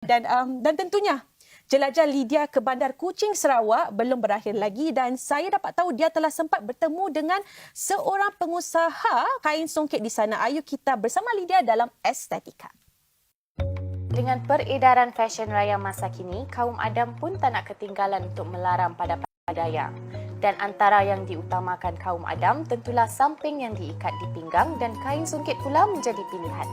Dan tentunya jelajah Lydia ke Bandar Kuching Sarawak belum berakhir lagi dan saya dapat tahu dia telah sempat bertemu dengan seorang pengusaha kain songket di sana. Ayo kita bersama Lydia dalam Estetika. Dengan peredaran fashion raya masa kini, kaum Adam pun tak nak ketinggalan untuk melarang pada pakaian. Dan antara yang diutamakan kaum Adam tentulah samping yang diikat di pinggang dan kain songket pula menjadi pilihan.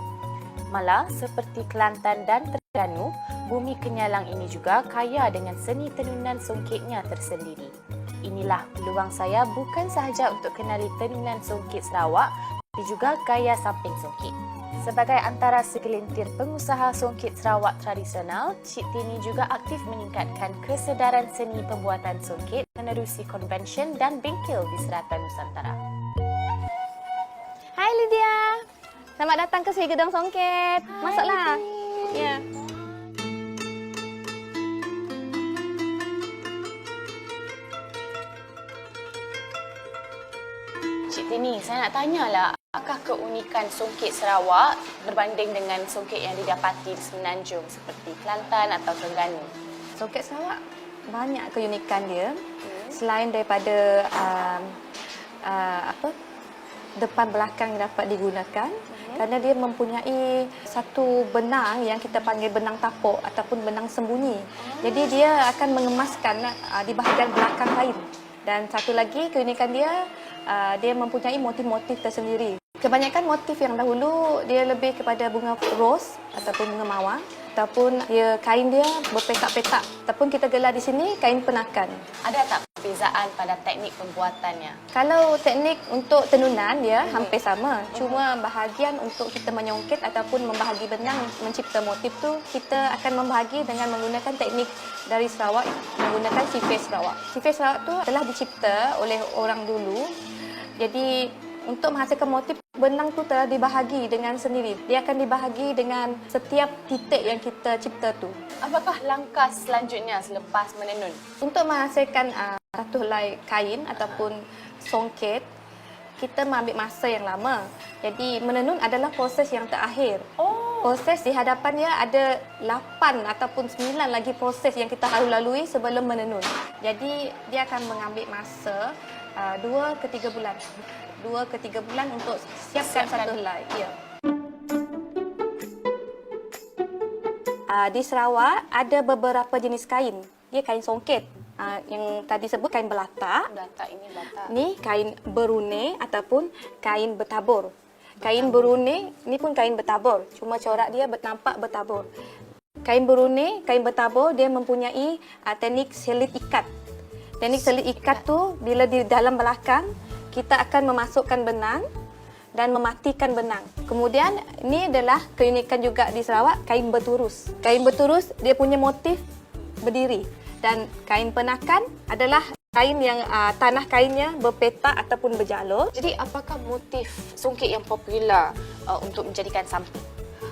Malah seperti Kelantan dan Terengganu, bumi Kenyalang ini juga kaya dengan seni tenunan songketnya tersendiri. Inilah peluang saya bukan sahaja untuk kenali tenunan songket Sarawak, tapi juga gaya samping songket. Sebagai antara segelintir pengusaha songket Sarawak tradisional, Cik Tini juga aktif meningkatkan kesedaran seni pembuatan songket menerusi konvensyen dan bengkel di Seratan Nusantara. Hai Lydia. Selamat datang ke Seri Gedong Songket. Masuklah. Ya. Cik Tini, saya nak tanyalah, apakah keunikan songket Sarawak berbanding dengan songket yang didapati di Semenanjung seperti Kelantan atau Terengganu? Songket Sarawak banyak keunikan dia. Selain daripada depan belakang yang dapat digunakan, kerana dia mempunyai satu benang yang kita panggil benang tapuk ataupun benang sembunyi. Jadi dia akan mengemaskan di bahagian belakang kain. Dan satu lagi keunikan dia, dia mempunyai motif-motif tersendiri. Kebanyakan motif yang dahulu dia lebih kepada bunga ros ataupun bunga mawar, ataupun kain dia berpetak-petak, ataupun kita gelar di sini kain penakan. Ada tak perbezaan pada teknik pembuatannya? Kalau teknik untuk tenunan dia hampir sama, cuma bahagian untuk kita menyongket ataupun membahagi benang mencipta motif tu kita akan membahagi dengan menggunakan teknik dari Sarawak, menggunakan sifir Sarawak. Sifir Sarawak tu telah dicipta oleh orang dulu. Jadi untuk menghasilkan motif, benang tu telah dibahagi dengan sendiri. Dia akan dibahagi dengan setiap titik yang kita cipta tu. Apakah langkah selanjutnya selepas menenun? Untuk menghasilkan satu helai kain ataupun songket, kita mengambil masa yang lama. Jadi menenun adalah proses yang terakhir. Proses di hadapan dia ada 8 ataupun 9 lagi proses yang kita harus lalui sebelum menenun. Jadi dia akan mengambil masa 2 ke 3 bulan. 2 ke 3 bulan untuk siapkan satu helai. Ya. Di Sarawak ada beberapa jenis kain. Dia kain songket. Yang tadi sebut kain belatak. Ni kain berune ataupun kain bertabur. Kain berune ni pun kain bertabur. Cuma corak dia nampak bertabur. Kain berune, kain bertabur dia mempunyai teknik selit ikat. Teknik selit ikat tu bila di dalam belakang kita akan memasukkan benang dan mematikan benang. Kemudian ini adalah keunikan juga di Sarawak, kain berturus. Kain berturus dia punya motif berdiri dan kain penakan adalah kain yang tanah kainnya berpetak ataupun berjalur. Jadi apakah motif songket yang popular untuk menjadikan samping?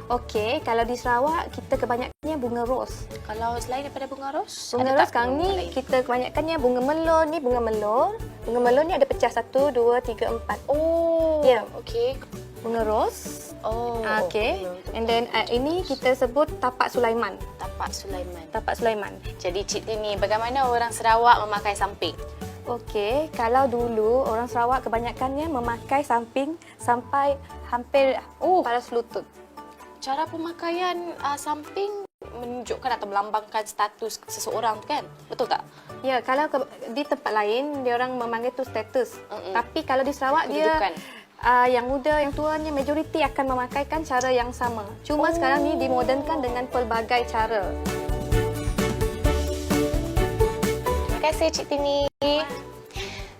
Okey, kalau di Sarawak kita kebanyakannya bunga ros. Kalau selain daripada bunga ros? Bunga ros sekarang ni kita kebanyakannya bunga melor. Ni bunga melor. Bunga melor ni ada pecah 1, 2, 3, 4. Oh, ya. Okey. Bunga ros. Oh, okey. And then ini kita sebut tapak Sulaiman. Tapak Sulaiman. Tapak Sulaiman. Jadi Cik Tini, bagaimana orang Sarawak memakai samping? Okey, kalau dulu orang Sarawak kebanyakannya memakai samping sampai hampir pada selutut. Cara pemakaian samping menunjukkan atau melambangkan status seseorang kan? Betul tak? Ya, kalau di tempat lain dia orang memanggil tu status. Tapi kalau di Sarawak kedudukan. Dia yang muda, yang tuanya majoriti akan memakaikan cara yang sama. Cuma sekarang ni dimodernkan dengan pelbagai cara. Terima kasih Cik Tini.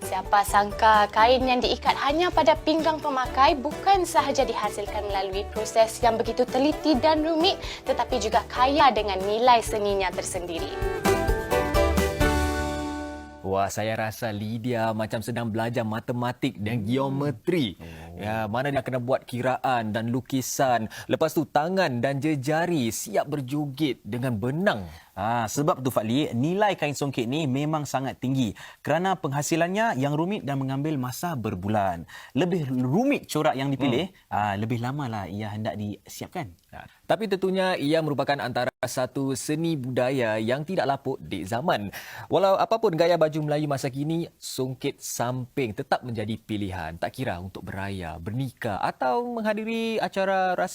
Siapa sangka kain yang diikat hanya pada pinggang pemakai bukan sahaja dihasilkan melalui proses yang begitu teliti dan rumit, tetapi juga kaya dengan nilai seninya tersendiri. Wah, saya rasa Lydia macam sedang belajar matematik dan geometri. Ya, mana dia kena buat kiraan dan lukisan. Lepas tu tangan dan jejari siap berjoget dengan benang. Sebab tu Fadli, nilai kain songket ni memang sangat tinggi kerana penghasilannya yang rumit dan mengambil masa berbulan. Lebih rumit corak yang dipilih, lebih lamalah ia hendak disiapkan. Tapi tentunya ia merupakan antara satu seni budaya yang tidak lapuk di zaman. Walau apapun gaya baju Melayu masa kini, songket samping tetap menjadi pilihan. Tak kira untuk beraya, bernikah atau menghadiri acara rasmi.